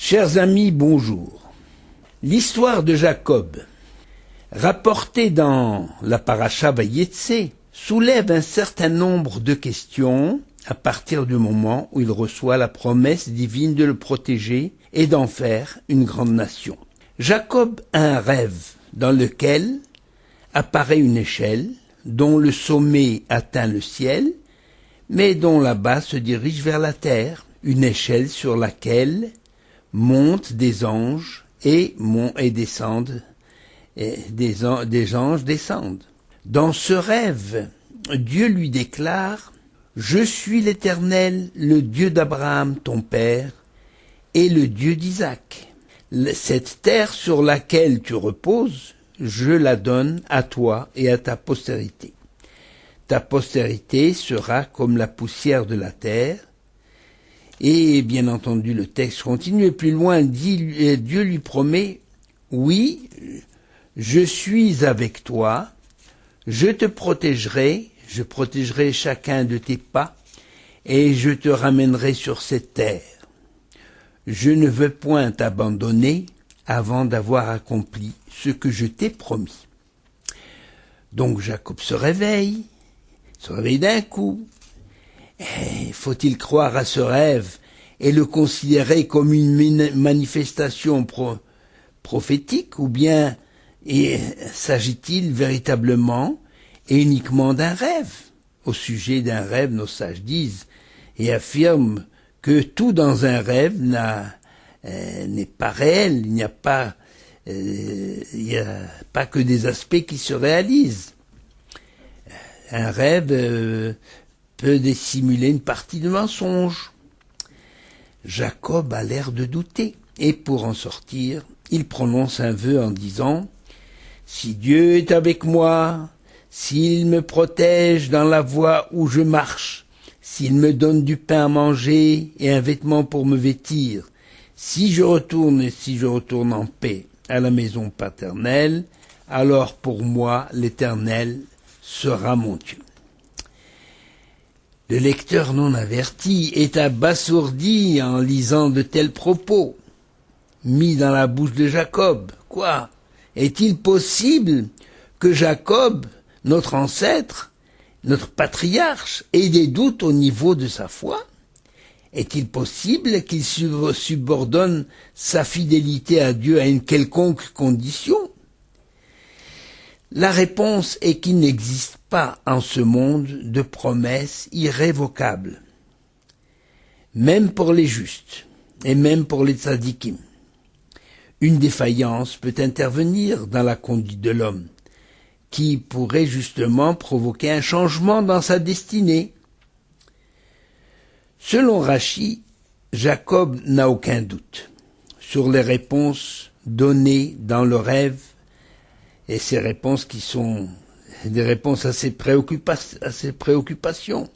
Chers amis, bonjour. L'histoire de Jacob, rapportée dans la Paracha Vayetse, soulève un certain nombre de questions à partir du moment où il reçoit la promesse divine de le protéger et d'en faire une grande nation. Jacob a un rêve dans lequel apparaît une échelle dont le sommet atteint le ciel, mais dont la base se dirige vers la terre, une échelle sur laquelle montent des anges et descendent, et des anges descendent. Dans ce rêve, Dieu lui déclare « Je suis l'Éternel, le Dieu d'Abraham, ton père, et le Dieu d'Isaac. Cette terre sur laquelle tu reposes, je la donne à toi et à ta postérité. Ta postérité sera comme la poussière de la terre. » Et bien entendu, le texte continue, et plus loin, Dieu lui promet « Oui, je suis avec toi, je te protégerai, je protégerai chacun de tes pas, et je te ramènerai sur cette terre. Je ne veux point t'abandonner avant d'avoir accompli ce que je t'ai promis. » Donc Jacob se réveille d'un coup. Faut-il croire à ce rêve et le considérer comme une manifestation prophétique, ou bien s'agit-il véritablement et uniquement d'un rêve? Au sujet d'un rêve, nos sages disent et affirment que tout dans un rêve n'est pas réel, il n'y a pas que des aspects qui se réalisent. Un rêve peut dissimuler une partie de mensonge. Jacob a l'air de douter, et pour en sortir, il prononce un vœu en disant « Si Dieu est avec moi, s'il me protège dans la voie où je marche, s'il me donne du pain à manger et un vêtement pour me vêtir, si je retourne en paix à la maison paternelle, alors pour moi l'Éternel sera mon Dieu. » Le lecteur non averti est abasourdi en lisant de tels propos, mis dans la bouche de Jacob. Quoi? Est-il possible que Jacob, notre ancêtre, notre patriarche, ait des doutes au niveau de sa foi? Est-il possible qu'il subordonne sa fidélité à Dieu à une quelconque condition? La réponse est qu'il n'existe pas en ce monde de promesses irrévocables, même pour les justes et même pour les tzadikim. Une défaillance peut intervenir dans la conduite de l'homme, qui pourrait justement provoquer un changement dans sa destinée. Selon Rashi, Jacob n'a aucun doute sur les réponses données dans le rêve, et ces réponses qui sont des réponses à ses préoccupations.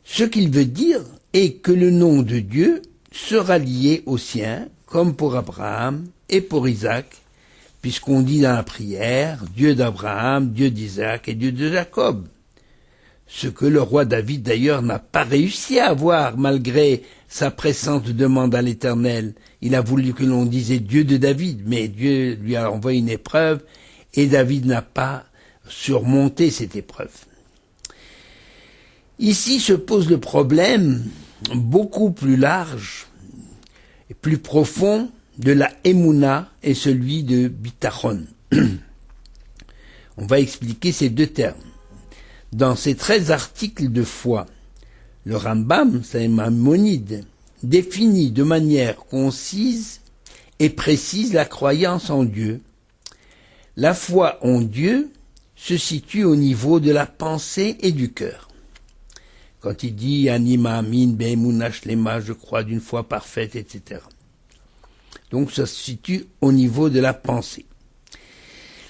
Ce qu'il veut dire est que le nom de Dieu sera lié au sien, comme pour Abraham et pour Isaac, puisqu'on dit dans la prière « Dieu d'Abraham, Dieu d'Isaac et Dieu de Jacob ». Ce que le roi David d'ailleurs n'a pas réussi à avoir malgré sa pressante demande à l'Éternel. Il a voulu que l'on disait Dieu de David, mais Dieu lui a envoyé une épreuve et David n'a pas surmonté cette épreuve. Ici se pose le problème beaucoup plus large et plus profond de la Emouna et celui de Bitachon. On va expliquer ces deux termes. Dans ces 13 articles de foi, le Rambam, c'est Maïmonide, définit de manière concise et précise la croyance en Dieu. La foi en Dieu se situe au niveau de la pensée et du cœur. Quand il dit « Anima amin be'emuna shlema » je crois d'une foi parfaite, etc. Donc ça se situe au niveau de la pensée.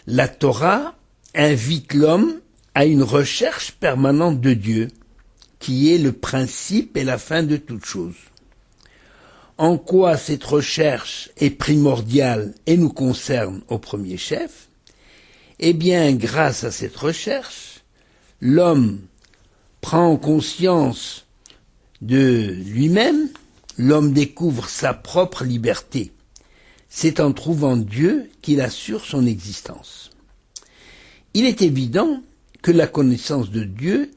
La Torah invite l'homme à une recherche permanente de Dieu, qui est le principe et la fin de toute chose. En quoi cette recherche est primordiale et nous concerne au premier chef? Eh bien, grâce à cette recherche, l'homme prend conscience de lui-même l'homme découvre sa propre liberté. C'est en trouvant Dieu qu'il assure son existence. Il est évident que la connaissance de Dieu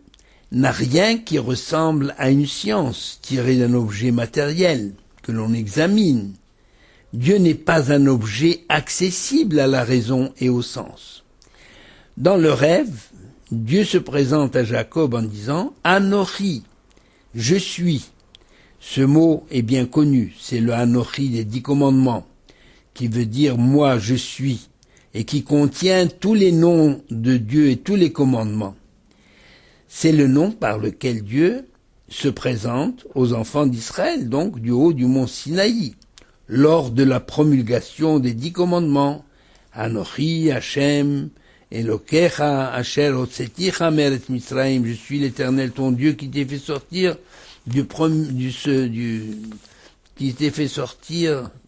n'a rien qui ressemble à une science tirée d'un objet matériel que l'on examine. Dieu n'est pas un objet accessible à la raison et au sens. Dans le rêve, Dieu se présente à Jacob en disant « Anochi, je suis ». Ce mot est bien connu, c'est le Anochi des 10 commandements, qui veut dire « moi, je suis », et qui contient tous les noms de Dieu et tous les commandements. C'est le nom par lequel Dieu se présente aux enfants d'Israël, donc du haut du mont Sinaï, lors de la promulgation des 10 commandements. Anochi, Hachem, Elokecha, Asher Hotzeticha Meretz Mitzrayim, je suis l'Éternel ton Dieu qui t'ai fait sortir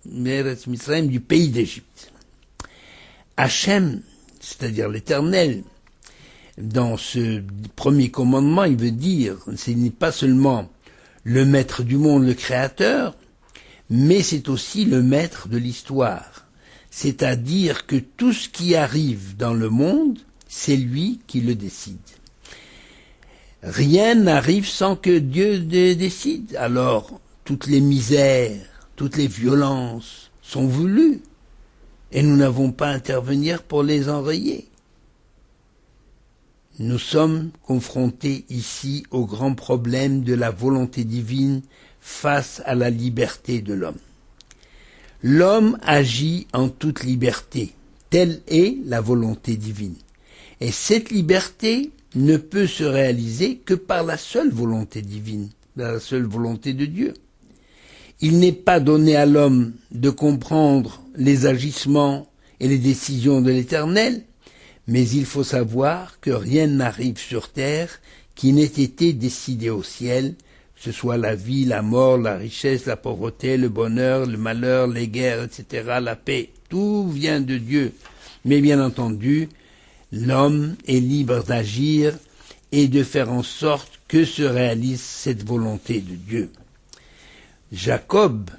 Meretz Mitzrayim du pays d'Égypte. Hachem, c'est-à-dire l'Éternel, dans ce premier commandement, il veut dire, ce n'est pas seulement le maître du monde, le créateur, mais c'est aussi le maître de l'histoire. C'est-à-dire que tout ce qui arrive dans le monde, c'est lui qui le décide. Rien n'arrive sans que Dieu décide. Alors, toutes les misères, toutes les violences sont voulues, et nous n'avons pas à intervenir pour les enrayer. Nous sommes confrontés ici au grand problème de la volonté divine face à la liberté de l'homme. L'homme agit en toute liberté, telle est la volonté divine. Et cette liberté ne peut se réaliser que par la seule volonté divine, la seule volonté de Dieu. Il n'est pas donné à l'homme de comprendre les agissements et les décisions de l'Éternel, mais il faut savoir que rien n'arrive sur terre qui n'ait été décidé au ciel, que ce soit la vie, la mort, la richesse, la pauvreté, le bonheur, le malheur, les guerres, etc., la paix, tout vient de Dieu. Mais bien entendu, l'homme est libre d'agir et de faire en sorte que se réalise cette volonté de Dieu. Jacob,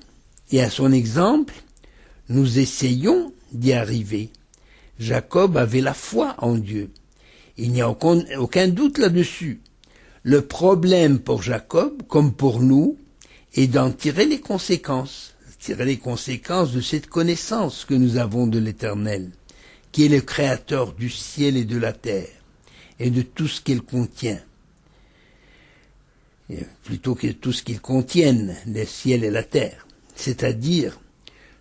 et à son exemple, nous essayons d'y arriver. Jacob avait la foi en Dieu. Il n'y a aucun doute là-dessus. Le problème pour Jacob, comme pour nous, est d'en tirer les conséquences de cette connaissance que nous avons de l'Éternel, qui est le créateur du ciel et de la terre, et de tout ce qu'il contient. Et plutôt que tout ce qu'ils contiennent, le ciel et la terre. C'est-à-dire,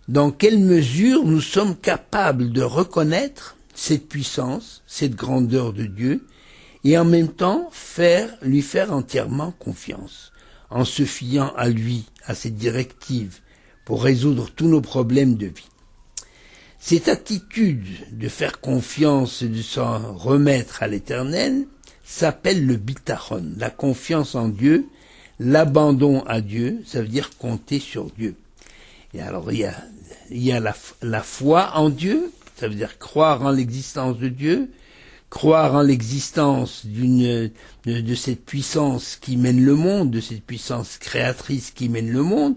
dans quelle mesure nous sommes capables de reconnaître cette puissance, cette grandeur de Dieu, et en même temps lui faire entièrement confiance, en se fiant à lui, à ses directives, pour résoudre tous nos problèmes de vie. Cette attitude de faire confiance et de s'en remettre à l'Éternel s'appelle le bitachon, la confiance en Dieu, l'abandon à Dieu, ça veut dire compter sur Dieu. Et alors il y a la foi en Dieu, ça veut dire croire en l'existence de Dieu, croire en l'existence de cette puissance qui mène le monde, de cette puissance créatrice qui mène le monde,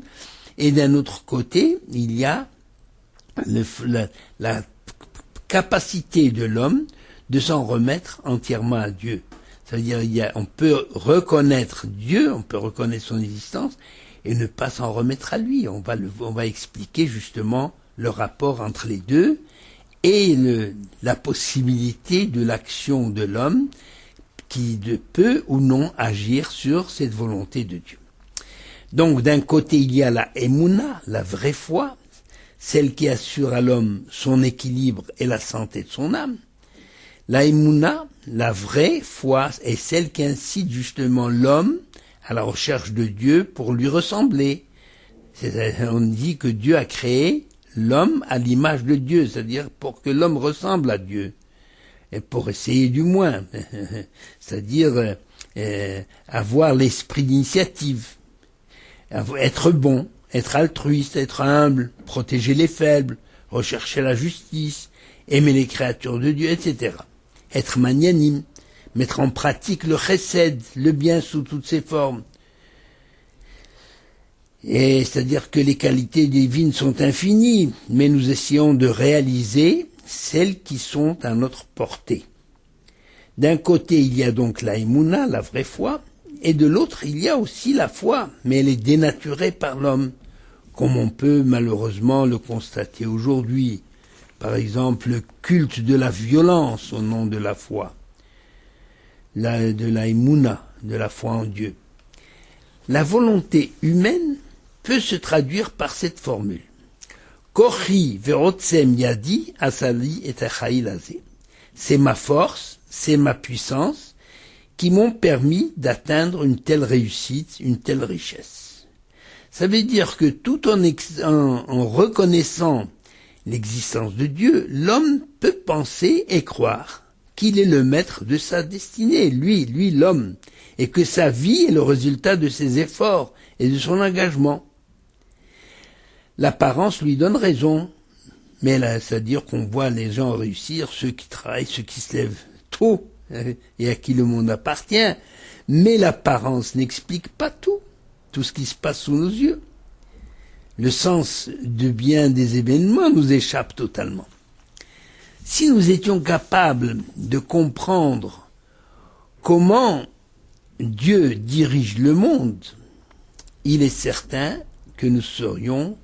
et d'un autre côté, il y a la capacité de l'homme de s'en remettre entièrement à Dieu. Ça veut dire on peut reconnaître Dieu, on peut reconnaître son existence et ne pas s'en remettre à lui. On va expliquer justement le rapport entre les deux et la possibilité de l'action de l'homme qui peut ou non agir sur cette volonté de Dieu. Donc d'un côté il y a la émouna, la vraie foi, celle qui assure à l'homme son équilibre et la santé de son âme. La émouna, la vraie foi, est celle qui incite justement l'homme à la recherche de Dieu pour lui ressembler. On dit que Dieu a créé l'homme à l'image de Dieu, c'est-à-dire pour que l'homme ressemble à Dieu, et pour essayer du moins, c'est-à-dire avoir l'esprit d'initiative, être bon, être altruiste, être humble, protéger les faibles, rechercher la justice, aimer les créatures de Dieu, etc. Être magnanime, mettre en pratique le chesed, le bien sous toutes ses formes. Et c'est-à-dire que les qualités divines sont infinies, mais nous essayons de réaliser celles qui sont à notre portée. D'un côté, il y a donc la émouna, la vraie foi, et de l'autre, il y a aussi la foi, mais elle est dénaturée par l'homme, comme on peut malheureusement le constater aujourd'hui. Par exemple, le culte de la violence au nom de la foi, de la émouna, de la foi en Dieu. La volonté humaine peut se traduire par cette formule. Kochi verotsem yadi asali et achailazé. C'est ma force, c'est ma puissance qui m'ont permis d'atteindre une telle réussite, une telle richesse. Ça veut dire que tout en reconnaissant l'existence de Dieu, l'homme peut penser et croire qu'il est le maître de sa destinée, lui l'homme, et que sa vie est le résultat de ses efforts et de son engagement. L'apparence lui donne raison, mais là, c'est-à-dire qu'on voit les gens réussir, ceux qui travaillent, ceux qui se lèvent tôt, et à qui le monde appartient, mais l'apparence n'explique pas tout ce qui se passe sous nos yeux. Le sens de bien des événements nous échappe totalement. Si nous étions capables de comprendre comment Dieu dirige le monde, il est certain que nous serions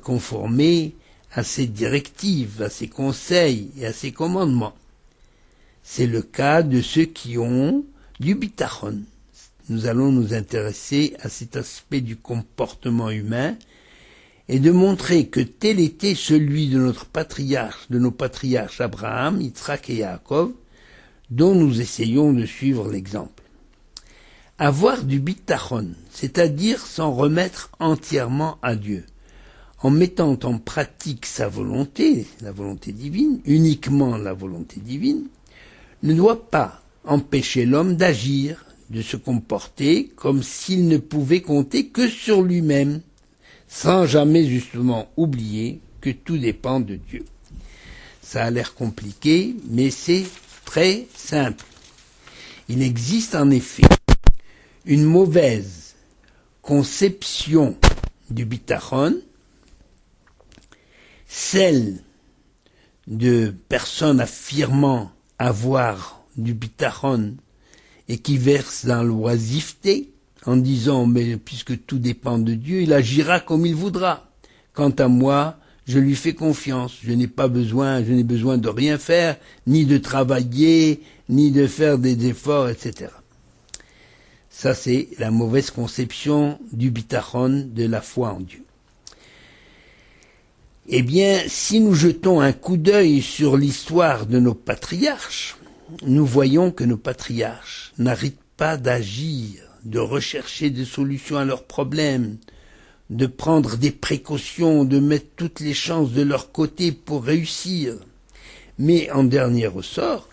conformés à ses directives, à ses conseils et à ses commandements. C'est le cas de ceux qui ont du bitachon. Nous allons nous intéresser à cet aspect du comportement humain et de montrer que tel était celui de nos patriarches Abraham, Yitzhak et Yaakov, dont nous essayons de suivre l'exemple. Avoir du bitachon, c'est-à-dire s'en remettre entièrement à Dieu, en mettant en pratique sa volonté, la volonté divine, uniquement la volonté divine, ne doit pas empêcher l'homme d'agir, de se comporter comme s'il ne pouvait compter que sur lui-même, sans jamais justement oublier que tout dépend de Dieu. Ça a l'air compliqué, mais c'est très simple. Il existe en effet une mauvaise conception du bitachon, celle de personnes affirmant avoir du bitachon et qui versent dans l'oisiveté en disant « mais puisque tout dépend de Dieu, il agira comme il voudra. Quant à moi, je lui fais confiance, je n'ai besoin de rien faire, ni de travailler, ni de faire des efforts, etc. » Ça, c'est la mauvaise conception du bitachon, de la foi en Dieu. Eh bien, si nous jetons un coup d'œil sur l'histoire de nos patriarches, nous voyons que nos patriarches n'arrêtent pas d'agir, de rechercher des solutions à leurs problèmes, de prendre des précautions, de mettre toutes les chances de leur côté pour réussir. Mais en dernier ressort,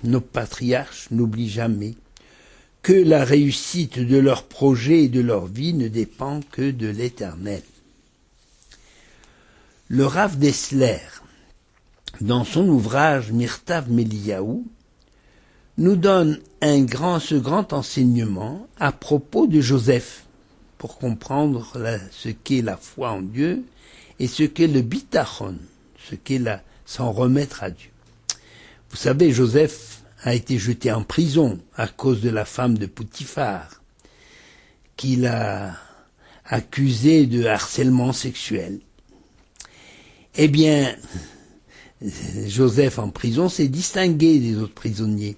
nos patriarches n'oublient jamais que la réussite de leurs projets et de leur vie ne dépend que de l'Éternel. Le Rav Dessler, dans son ouvrage Mirtav Meliyahu, nous donne ce grand enseignement à propos de Joseph, pour comprendre ce qu'est la foi en Dieu et ce qu'est le bitachon, ce qu'est s'en remettre à Dieu. Vous savez, Joseph a été jeté en prison à cause de la femme de Potiphar, qu'il a accusé de harcèlement sexuel. Eh bien, Joseph en prison s'est distingué des autres prisonniers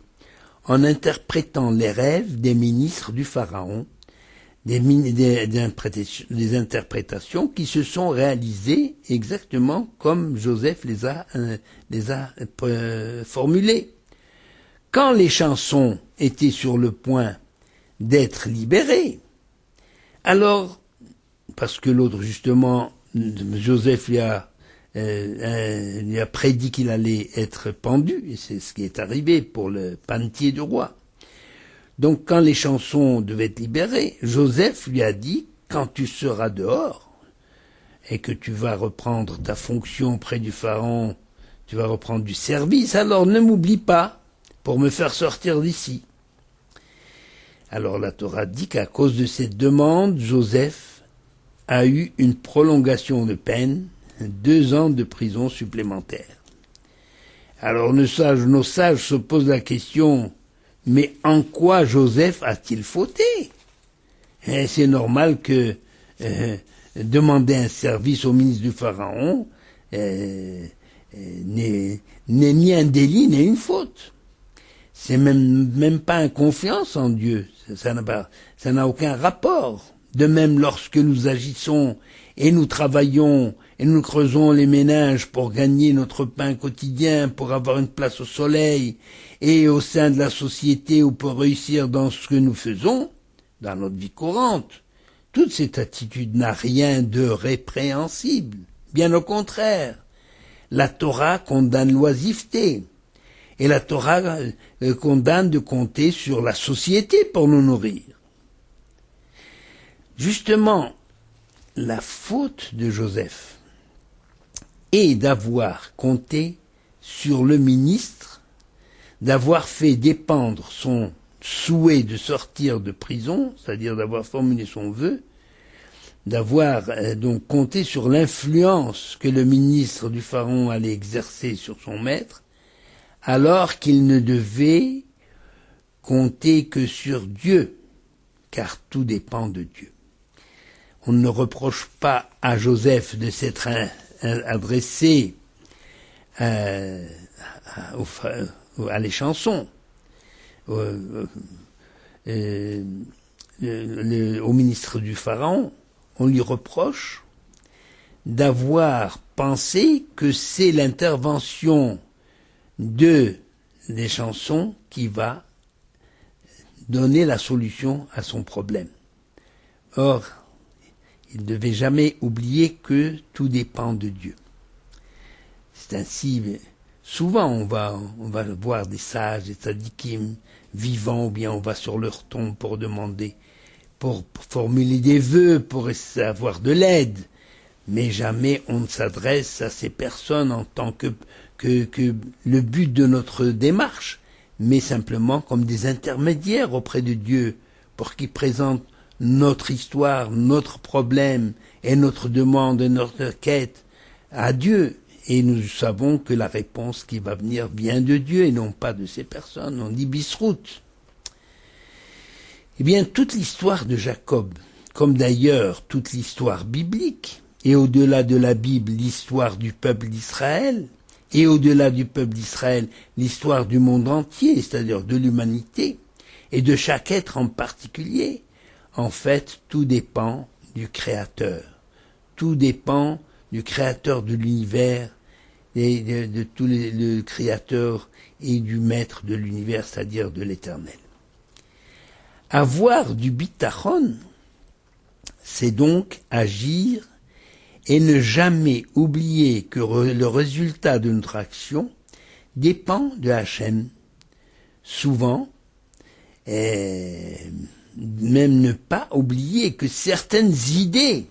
en interprétant les rêves des ministres du Pharaon, des interprétations qui se sont réalisées exactement comme Joseph les a formulées. Quand les chansons étaient sur le point d'être libérées, alors, parce que l'autre justement, Joseph lui a prédit qu'il allait être pendu, et c'est ce qui est arrivé pour le panetier du roi. Donc quand les chansons devaient être libérées, Joseph lui a dit, quand tu seras dehors, et que tu vas reprendre ta fonction auprès du Pharaon, tu vas reprendre du service, alors ne m'oublie pas pour me faire sortir d'ici. Alors la Torah dit qu'à cause de cette demande, Joseph a eu une prolongation de peine, 2 ans de prison supplémentaire. Alors nos sages se posent la question, mais en quoi Joseph a-t-il fauté? C'est normal que demander un service au ministre du Pharaon n'est ni un délit ni une faute. C'est même pas une confiance en Dieu. Ça n'a aucun rapport. De même, lorsque nous agissons et nous travaillons et nous creusons les méninges pour gagner notre pain quotidien, pour avoir une place au soleil et au sein de la société ou pour réussir dans ce que nous faisons, dans notre vie courante, toute cette attitude n'a rien de répréhensible. Bien au contraire, la Torah condamne l'oisiveté. Et la Torah condamne de compter sur la société pour nous nourrir. Justement, la faute de Joseph est d'avoir compté sur le ministre, d'avoir fait dépendre son souhait de sortir de prison, c'est-à-dire d'avoir formulé son vœu, d'avoir donc compté sur l'influence que le ministre du Pharaon allait exercer sur son maître, alors qu'il ne devait compter que sur Dieu, car tout dépend de Dieu. On ne reproche pas à Joseph de s'être adressé à les chansons, au ministre du Pharaon. On lui reproche d'avoir pensé que c'est l'intervention des chansons qui va donner la solution à son problème. Or, il ne devait jamais oublier que tout dépend de Dieu. C'est ainsi, souvent on va voir des sages, des tzadikim vivants, ou bien on va sur leur tombe pour demander, pour formuler des vœux, pour avoir de l'aide, mais jamais on ne s'adresse à ces personnes en tant que le but de notre démarche, mais simplement comme des intermédiaires auprès de Dieu, pour qu'ils présentent notre histoire, notre problème et notre demande et notre quête à Dieu. Et nous savons que la réponse qui va venir vient de Dieu et non pas de ces personnes. On dit Bisrout. Eh bien, toute l'histoire de Jacob, comme d'ailleurs toute l'histoire biblique, et au-delà de la Bible, l'histoire du peuple d'Israël, et au-delà du peuple d'Israël, l'histoire du monde entier, c'est-à-dire de l'humanité, et de chaque être en particulier, en fait, tout dépend du Créateur. Tout dépend du Créateur de l'univers, et de tout le Créateur et du Maître de l'univers, c'est-à-dire de l'Éternel. Avoir du bitachon, c'est donc agir et ne jamais oublier que le résultat de notre action dépend de Hachem. Souvent, même ne pas oublier que certaines idées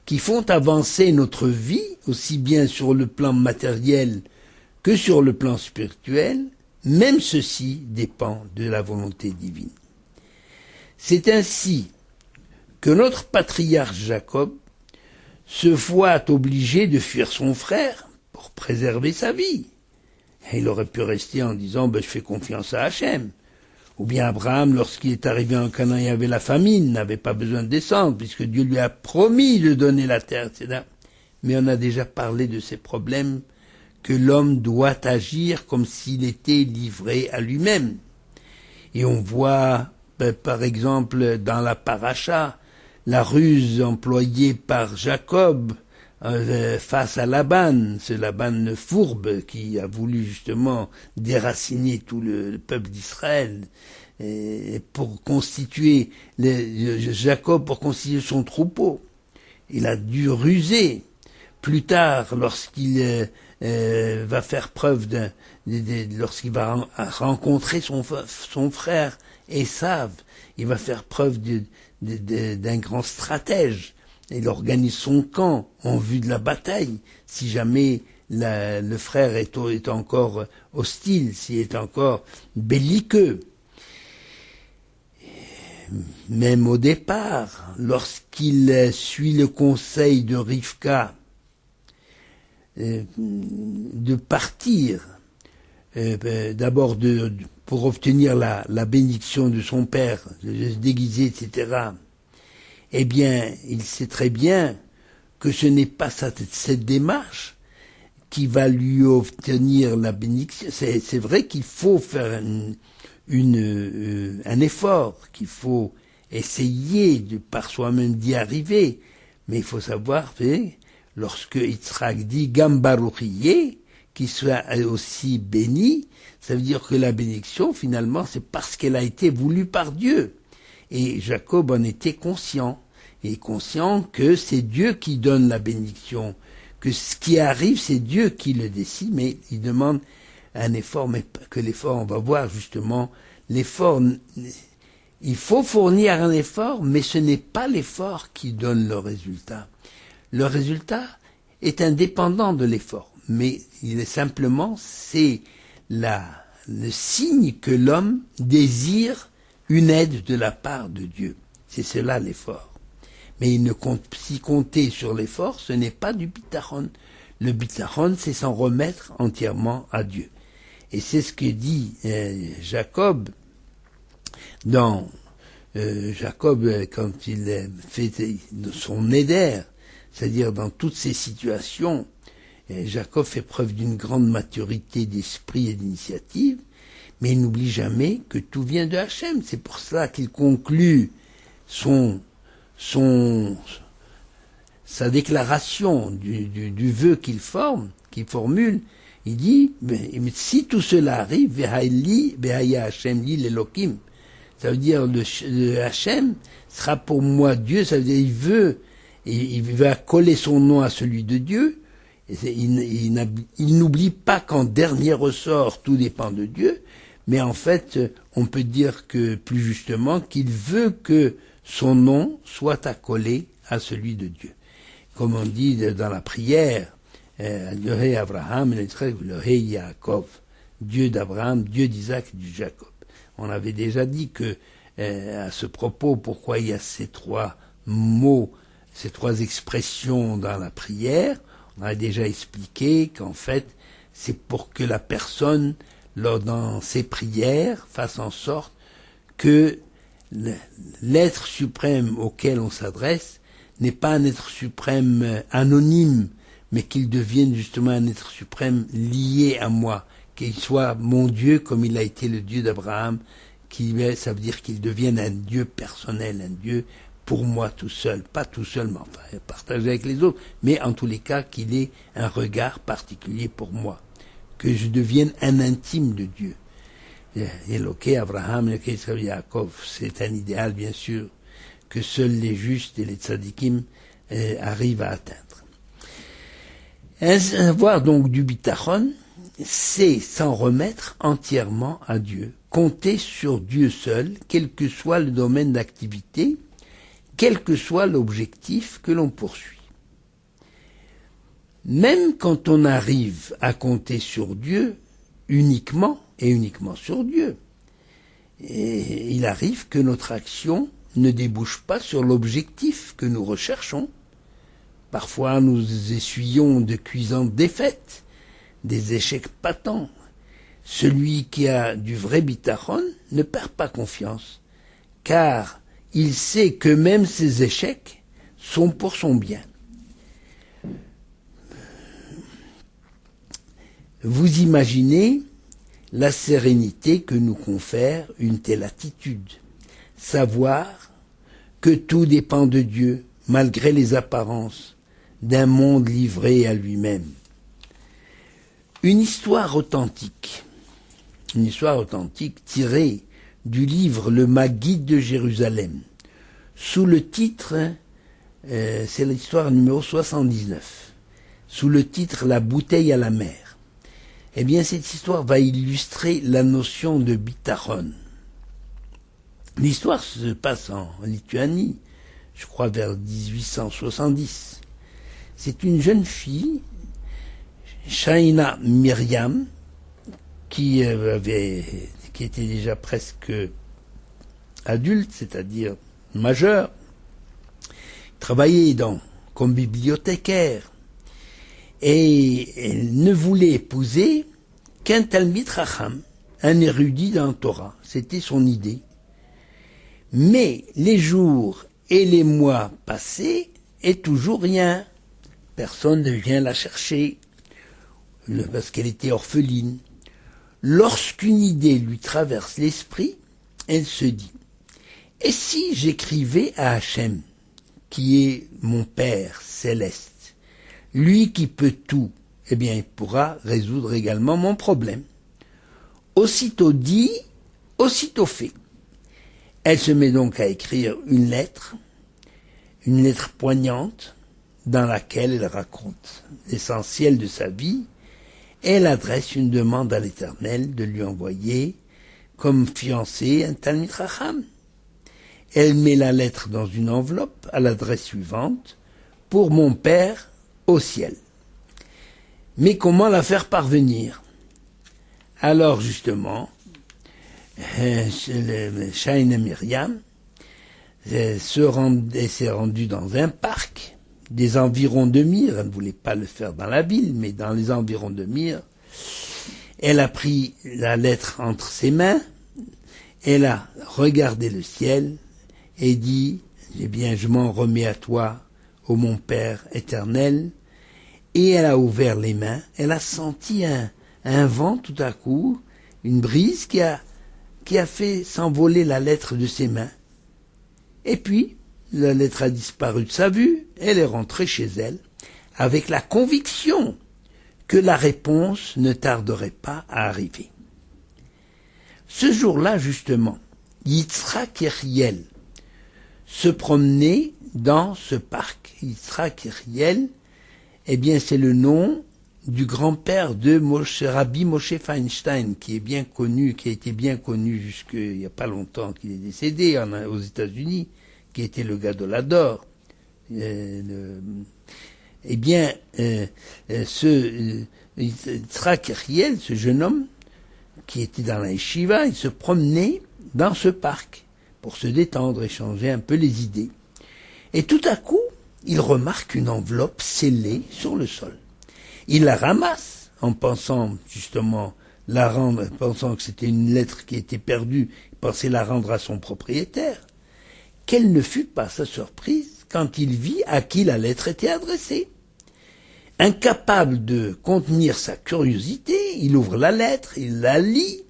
qui font avancer notre vie, aussi bien sur le plan matériel que sur le plan spirituel, même ceci dépend de la volonté divine. C'est ainsi que notre patriarche Jacob se voit obligé de fuir son frère pour préserver sa vie. Et il aurait pu rester en disant je fais confiance à Hachem. Ou bien Abraham, lorsqu'il est arrivé en Canaan, il y avait la famine, n'avait pas besoin de descendre, puisque Dieu lui a promis de donner la terre, etc. Mais on a déjà parlé de ces problèmes que l'homme doit agir comme s'il était livré à lui-même. Et on voit, par exemple, dans la paracha, la ruse employée par Jacob face à Laban, ce Laban fourbe qui a voulu justement déraciner tout le peuple d'Israël pour constituer Jacob pour constituer son troupeau. Il a dû ruser. Plus tard, lorsqu'il va faire preuve lorsqu'il va rencontrer son frère Esav, il va faire preuve d'un grand stratège. Il organise son camp en vue de la bataille, si jamais le frère est encore hostile, s'il est encore belliqueux. même au départ, lorsqu'il suit le conseil de Rivka de partir, d'abord pour obtenir la bénédiction de son père, de se déguiser, etc., eh bien, il sait très bien que ce n'est pas cette démarche qui va lui obtenir la bénédiction. C'est vrai qu'il faut faire un effort, qu'il faut essayer par soi-même d'y arriver, mais il faut savoir que lorsque Yitzhak dit Gambarouchiye, qu'il soit aussi béni, ça veut dire que la bénédiction, finalement, c'est parce qu'elle a été voulue par Dieu. Et Jacob en était conscient. Il est conscient que c'est Dieu qui donne la bénédiction, que ce qui arrive, c'est Dieu qui le décide, mais il demande un effort, mais que l'effort, on va voir justement, l'effort, il faut fournir un effort, mais ce n'est pas l'effort qui donne le résultat. Le résultat est indépendant de l'effort, mais il est simplement, c'est le signe que l'homme désire une aide de la part de Dieu. C'est cela l'effort. Mais il ne compte, si compter sur l'effort, ce n'est pas du bitachon. Le bitachon, c'est s'en remettre entièrement à Dieu. Et c'est ce que dit Jacob dans Jacob quand il fait son éder, c'est-à-dire dans toutes ces situations. Jacob fait preuve d'une grande maturité d'esprit et d'initiative, mais il n'oublie jamais que tout vient de Hachem. C'est pour cela qu'il conclut sa déclaration du vœu qu'il formule. Il dit, si tout cela arrive, Vehaya Hachem li l'Elokim, ça veut dire le Hachem sera pour moi Dieu, ça veut dire il va coller son nom à celui de Dieu. Il n'oublie pas qu'en dernier ressort, tout dépend de Dieu, mais en fait, on peut dire que, plus justement, qu'il veut que son nom soit accolé à celui de Dieu. Comme on dit dans la prière, le Abraham, le Yaakov, Dieu d'Abraham, Dieu d'Isaac et de Jacob. On avait déjà dit que, à ce propos, pourquoi il y a ces trois mots, ces trois expressions dans la prière. On a déjà expliqué qu'en fait, c'est pour que la personne, dans ses prières, fasse en sorte que l'être suprême auquel on s'adresse n'est pas un être suprême anonyme, mais qu'il devienne justement un être suprême lié à moi, qu'il soit mon Dieu comme il a été le Dieu d'Abraham, ça veut dire qu'il devienne un Dieu personnel, un Dieu pour moi tout seul, pas tout seul, mais enfin partagé avec les autres, mais en tous les cas qu'il ait un regard particulier pour moi, que je devienne un intime de Dieu. Eloké, Abraham, Eloké, Yaakov, c'est un idéal bien sûr que seuls les justes et les tzadikim arrivent à atteindre. Avoir donc du bitachon, c'est s'en remettre entièrement à Dieu, compter sur Dieu seul, quel que soit le domaine d'activité, quel que soit l'objectif que l'on poursuit. Même quand on arrive à compter sur Dieu uniquement sur Dieu, et il arrive que notre action ne débouche pas sur l'objectif que nous recherchons. Parfois nous essuyons de cuisantes défaites, des échecs patents. Celui qui a du vrai bitachon ne perd pas confiance, car il sait que même ses échecs sont pour son bien. Vous imaginez la sérénité que nous confère une telle attitude. Savoir que tout dépend de Dieu, malgré les apparences d'un monde livré à lui-même. Une histoire authentique tirée du livre Le Maguide de Jérusalem, sous le titre, c'est l'histoire numéro 79, sous le titre La bouteille à la mer. Eh bien, cette histoire va illustrer la notion de bitachon. L'histoire se passe en Lituanie, je crois vers 1870. C'est une jeune fille, Shaina Myriam, qui était déjà presque adulte, c'est-à-dire majeur, travaillait comme bibliothécaire, et elle ne voulait épouser qu'un Talmid Chacham, un érudit dans la Torah. C'était son idée. Mais les jours et les mois passaient et toujours rien. Personne ne vient la chercher parce qu'elle était orpheline. Lorsqu'une idée lui traverse l'esprit, elle se dit « Et si j'écrivais à Hachem, qui est mon Père céleste, lui qui peut tout, eh bien il pourra résoudre également mon problème. » Aussitôt dit, aussitôt fait. Elle se met donc à écrire une lettre poignante, dans laquelle elle raconte l'essentiel de sa vie. Elle adresse une demande à l'Éternel de lui envoyer, comme fiancé, un Talmid Chacham. Elle met la lettre dans une enveloppe à l'adresse suivante, pour mon père au ciel. Mais comment la faire parvenir? Alors justement, Shaina Myriam s'est rendue dans un parc des environs de Myre. Elle ne voulait pas le faire dans la ville, mais dans les environs de Myre. Elle a pris la lettre entre ses mains, elle a regardé le ciel et dit « Eh bien, je m'en remets à toi, ô mon Père éternel ». Et elle a ouvert les mains, elle a senti un vent tout à coup, une brise qui a fait s'envoler la lettre de ses mains. Et puis, la lettre a disparu de sa vue, elle est rentrée chez elle, avec la conviction que la réponse ne tarderait pas à arriver. Ce jour-là, justement, Yitzhak Yeriel se promenait dans ce parc. Yitzhak Yeriel, eh bien, c'est le nom du grand-père de Rabbi Moshe Feinstein, qui a été bien connu jusqu'il n'y a pas longtemps, qu'il est décédé aux États-Unis, qui était le Gadolador. Yitzhak Yeriel, ce jeune homme, qui était dans la yeshiva, il se promenait dans ce parc pour se détendre, échanger un peu les idées. Et tout à coup, il remarque une enveloppe scellée sur le sol. Il la ramasse en pensant justement pensant que c'était une lettre qui était perdue, il pensait la rendre à son propriétaire. Quelle ne fut pas sa surprise quand il vit à qui la lettre était adressée. Incapable de contenir sa curiosité, il ouvre la lettre, il la lit.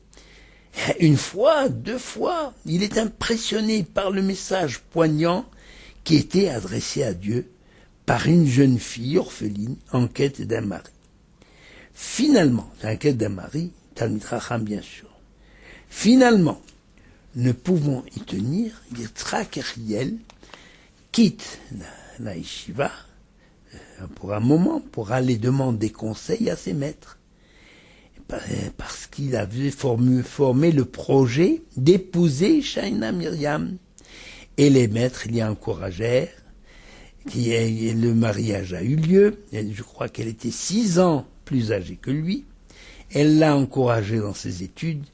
Une fois, deux fois, il est impressionné par le message poignant qui était adressé à Dieu par une jeune fille orpheline en quête d'un mari. Finalement, en quête d'un mari, Talmid Chacham bien sûr. Finalement, ne pouvant y tenir, Yitzhak Yeriel quitte la yeshiva pour un moment pour aller demander conseil à ses maîtres. Parce qu'il avait formé le projet d'épouser Shaina Myriam. Et les maîtres l'y encouragèrent. Le mariage a eu lieu. Je crois qu'elle était 6 ans plus âgée que lui. Elle l'a encouragé dans ses études.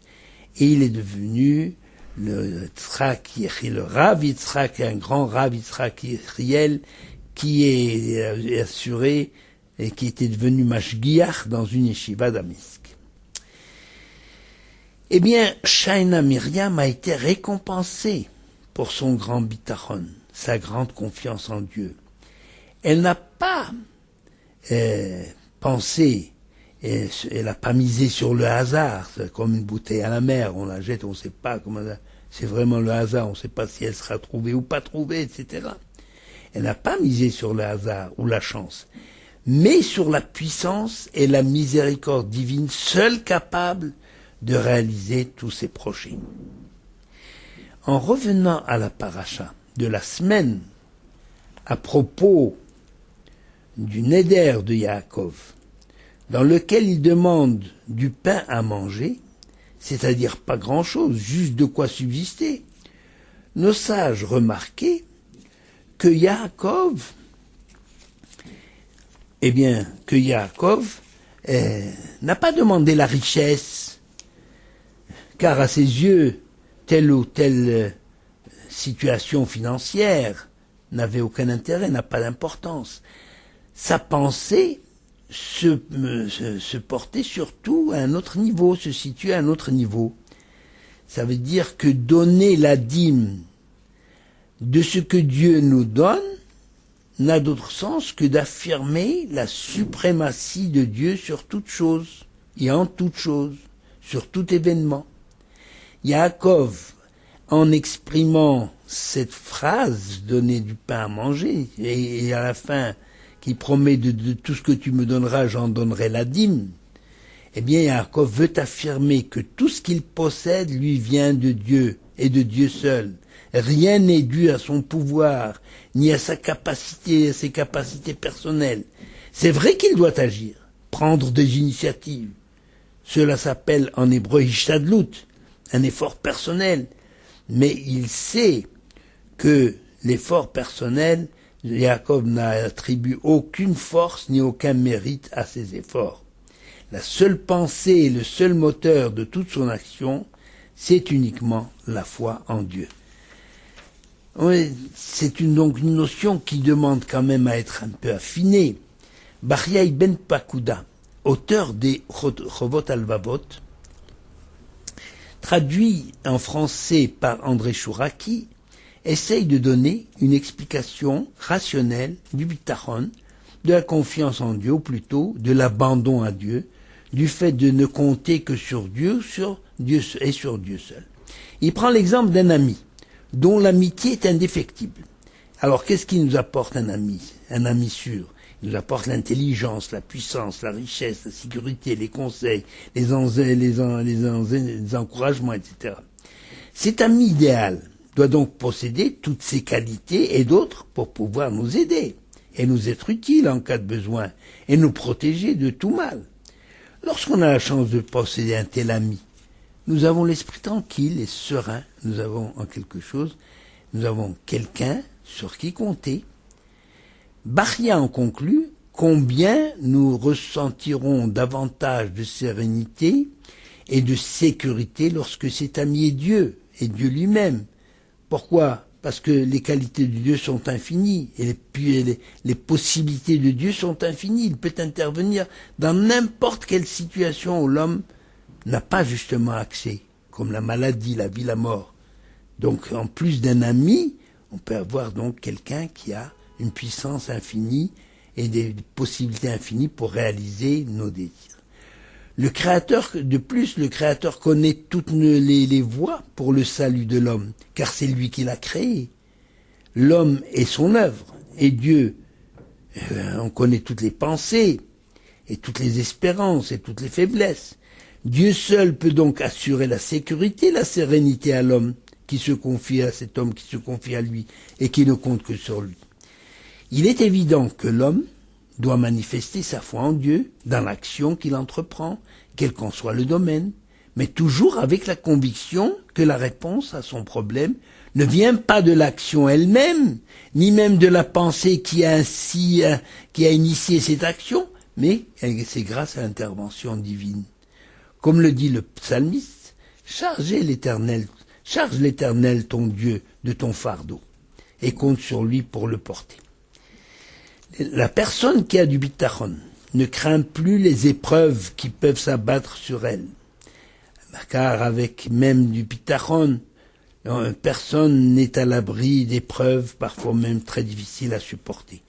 Et il est devenu le Rav Yitzhak, un grand Rav Yitzhak Yeriel, qui est assuré et qui était devenu mashgiach dans une yeshiva d'Amisk. Eh bien, Shaina Myriam a été récompensée pour son grand bitachon, sa grande confiance en Dieu. Elle n'a pas pensé, elle n'a pas misé sur le hasard, c'est comme une bouteille à la mer, on la jette, on ne sait pas comment, c'est vraiment le hasard, on ne sait pas si elle sera trouvée ou pas trouvée, etc. Elle n'a pas misé sur le hasard ou la chance, mais sur la puissance et la miséricorde divine, seule capable de réaliser tous ses projets. En revenant à la paracha de la semaine, à propos du Neder de Yaakov, dans lequel il demande du pain à manger, c'est-à-dire pas grand-chose, juste de quoi subsister, nos sages remarquaient que Yaakov n'a pas demandé la richesse, car à ses yeux, tel ou tel situation financière n'avait aucun intérêt, n'a pas d'importance. Sa pensée se portait surtout à un autre niveau, se situait à un autre niveau. Ça veut dire que donner la dîme de ce que Dieu nous donne n'a d'autre sens que d'affirmer la suprématie de Dieu sur toute chose et en toute chose, sur tout événement. Yaakov, en exprimant cette phrase, donner du pain à manger, et à la fin, qui promet de tout ce que tu me donneras, j'en donnerai la dîme, eh bien Yaakov veut affirmer que tout ce qu'il possède lui vient de Dieu et de Dieu seul. Rien n'est dû à son pouvoir, ni à sa capacité, à ses capacités personnelles. C'est vrai qu'il doit agir, prendre des initiatives. Cela s'appelle en hébreu hishtadlut, un effort personnel. Mais il sait que l'effort personnel, Yaakov n'attribue aucune force ni aucun mérite à ses efforts. La seule pensée et le seul moteur de toute son action, c'est uniquement la foi en Dieu. Oui, c'est donc une notion qui demande quand même à être un peu affinée. Bariaï Ben Pakuda, auteur des Chovot Alvavot, traduit en français par André Chouraki, essaye de donner une explication rationnelle du bitachon, de la confiance en Dieu, ou plutôt de l'abandon à Dieu, du fait de ne compter que sur Dieu, sur Dieu seul. Il prend l'exemple d'un ami, dont l'amitié est indéfectible. Alors qu'est-ce qui nous apporte un ami sûr? Il nous apporte l'intelligence, la puissance, la richesse, la sécurité, les conseils, les encouragements, etc. Cet ami idéal doit donc posséder toutes ces qualités et d'autres pour pouvoir nous aider et nous être utile en cas de besoin et nous protéger de tout mal. Lorsqu'on a la chance de posséder un tel ami, nous avons l'esprit tranquille et serein, nous avons quelqu'un sur qui compter. Baria en conclut combien nous ressentirons davantage de sérénité et de sécurité lorsque cet ami est Dieu, et Dieu lui-même. Pourquoi? Parce que les qualités de Dieu sont infinies, et les possibilités de Dieu sont infinies. Il peut intervenir dans n'importe quelle situation où l'homme n'a pas justement accès, comme la maladie, la vie, la mort. Donc, en plus d'un ami, on peut avoir donc quelqu'un qui a une puissance infinie et des possibilités infinies pour réaliser nos désirs. Le Créateur connaît toutes les voies pour le salut de l'homme, car c'est lui qui l'a créé. L'homme est son œuvre, et Dieu, on connaît toutes les pensées, et toutes les espérances, et toutes les faiblesses. Dieu seul peut donc assurer la sécurité, la sérénité à l'homme qui se confie à cet homme, qui se confie à lui, et qui ne compte que sur lui. Il est évident que l'homme doit manifester sa foi en Dieu dans l'action qu'il entreprend, quel qu'en soit le domaine, mais toujours avec la conviction que la réponse à son problème ne vient pas de l'action elle-même, ni même de la pensée qui a initié cette action, mais c'est grâce à l'intervention divine. Comme le dit le psalmiste, charge l'Éternel ton Dieu de ton fardeau, et compte sur lui pour le porter. La personne qui a du bitachon ne craint plus les épreuves qui peuvent s'abattre sur elle. Car avec même du bitachon, personne n'est à l'abri d'épreuves parfois même très difficiles à supporter.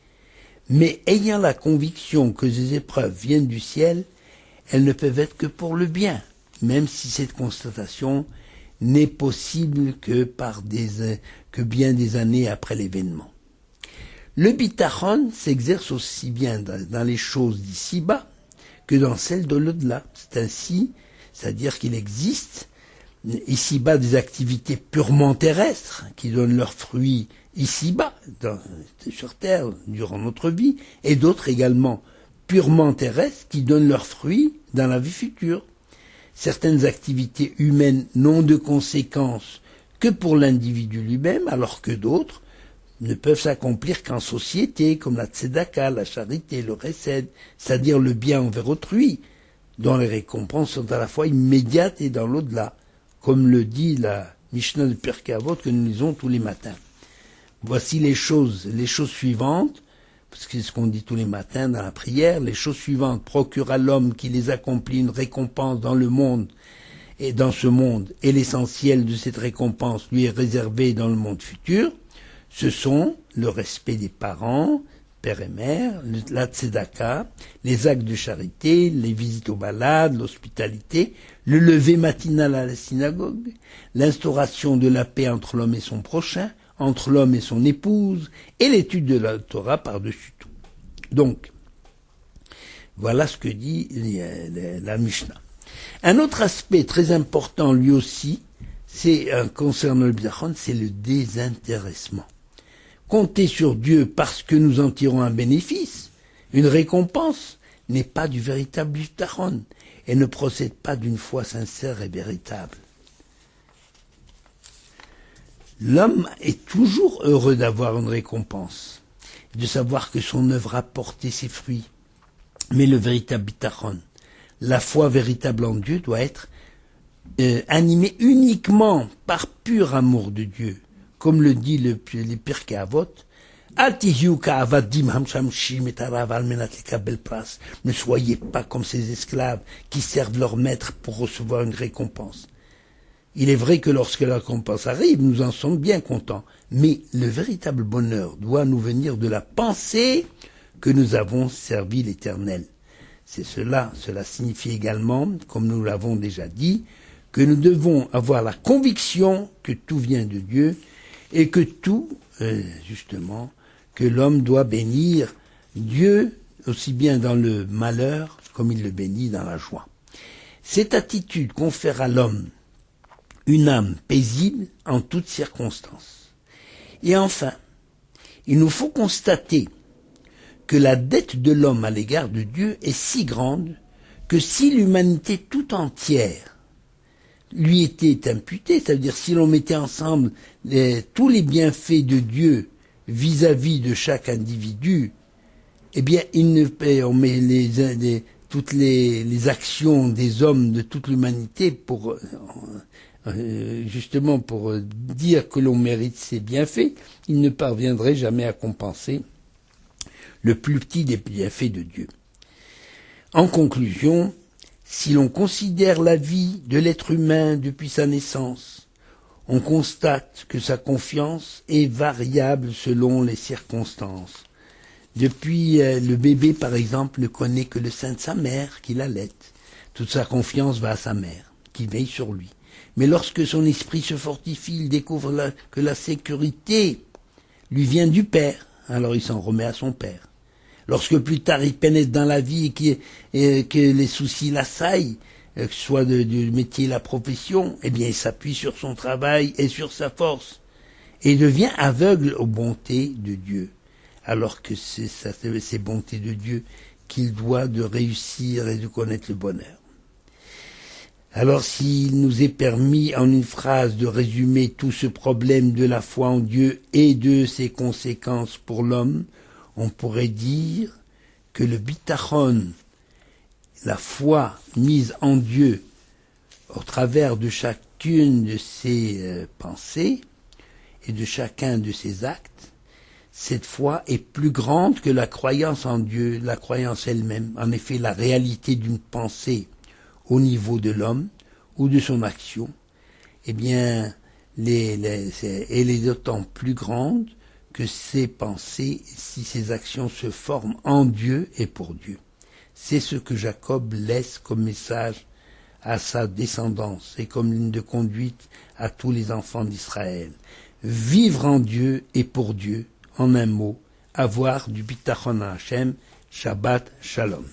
Mais ayant la conviction que ces épreuves viennent du ciel, elles ne peuvent être que pour le bien, même si cette constatation n'est possible que bien des années après l'événement. Le bitachon s'exerce aussi bien dans les choses d'ici-bas que dans celles de l'au-delà. C'est-à-dire qu'il existe ici-bas des activités purement terrestres qui donnent leurs fruits ici-bas, sur Terre, durant notre vie, et d'autres également purement terrestres qui donnent leurs fruits dans la vie future. Certaines activités humaines n'ont de conséquences que pour l'individu lui-même, alors que d'autres ne peuvent s'accomplir qu'en société, comme la tzedaka, la charité, le chesed, c'est-à-dire le bien envers autrui, dont les récompenses sont à la fois immédiates et dans l'au-delà, comme le dit Mishnah de Pirkei Avot que nous lisons tous les matins. Voici les choses suivantes, parce que c'est ce qu'on dit tous les matins dans la prière, les choses suivantes procurent à l'homme qui les accomplit une récompense dans le monde et dans ce monde, et l'essentiel de cette récompense lui est réservé dans le monde futur. Ce sont le respect des parents, père et mère, la tzedaka, les actes de charité, les visites aux malades, l'hospitalité, le lever matinal à la synagogue, l'instauration de la paix entre l'homme et son prochain, entre l'homme et son épouse, et l'étude de la Torah par-dessus tout. Donc, voilà ce que dit la Mishnah. Un autre aspect très important, lui aussi, c'est concernant le bitachon, c'est le désintéressement. Compter sur Dieu parce que nous en tirons un bénéfice, une récompense, n'est pas du véritable bitachon et ne procède pas d'une foi sincère et véritable. L'homme est toujours heureux d'avoir une récompense, de savoir que son œuvre a porté ses fruits. Mais le véritable bitachon, la foi véritable en Dieu doit être animée uniquement par pur amour de Dieu. Comme le dit les Pirkei Avot, ne soyez pas comme ces esclaves qui servent leur maître pour recevoir une récompense. Il est vrai que lorsque la récompense arrive, nous en sommes bien contents. Mais le véritable bonheur doit nous venir de la pensée que nous avons servi l'Éternel. C'est cela signifie également, comme nous l'avons déjà dit, que nous devons avoir la conviction que tout vient de Dieu et que tout, justement, que l'homme doit bénir Dieu aussi bien dans le malheur comme il le bénit dans la joie. Cette attitude confère à l'homme une âme paisible en toutes circonstances. Et enfin, il nous faut constater que la dette de l'homme à l'égard de Dieu est si grande que si l'humanité tout entière lui était imputée, c'est-à-dire si l'on mettait ensemble tous les bienfaits de Dieu vis-à-vis de chaque individu, eh bien, on met toutes les actions des hommes de toute l'humanité pour justement pour dire que l'on mérite ces bienfaits, il ne parviendrait jamais à compenser le plus petit des bienfaits de Dieu. En conclusion, si l'on considère la vie de l'être humain depuis sa naissance, on constate que sa confiance est variable selon les circonstances. Depuis le bébé, par exemple, ne connaît que le sein de sa mère qui l'allaite. Toute sa confiance va à sa mère, qui veille sur lui. Mais lorsque son esprit se fortifie, il découvre que la sécurité lui vient du père, alors il s'en remet à son père. Lorsque plus tard il pénètre dans la vie et que les soucis l'assaillent, que ce soit du métier, la profession, eh bien il s'appuie sur son travail et sur sa force et devient aveugle aux bontés de Dieu, alors que c'est ces bontés de Dieu qu'il doit de réussir et de connaître le bonheur. Alors s'il nous est permis en une phrase de résumer tout ce problème de la foi en Dieu et de ses conséquences pour l'homme, on pourrait dire que le bitachon, la foi mise en Dieu au travers de chacune de ses pensées et de chacun de ses actes, cette foi est plus grande que la croyance en Dieu, la croyance elle-même. En effet, la réalité d'une pensée au niveau de l'homme ou de son action, eh bien, elle est d'autant plus grande que ses pensées, si ses actions se forment en Dieu et pour Dieu. C'est ce que Jacob laisse comme message à sa descendance et comme ligne de conduite à tous les enfants d'Israël. Vivre en Dieu et pour Dieu, en un mot, avoir du bitachon à Hachem, Shabbat Shalom.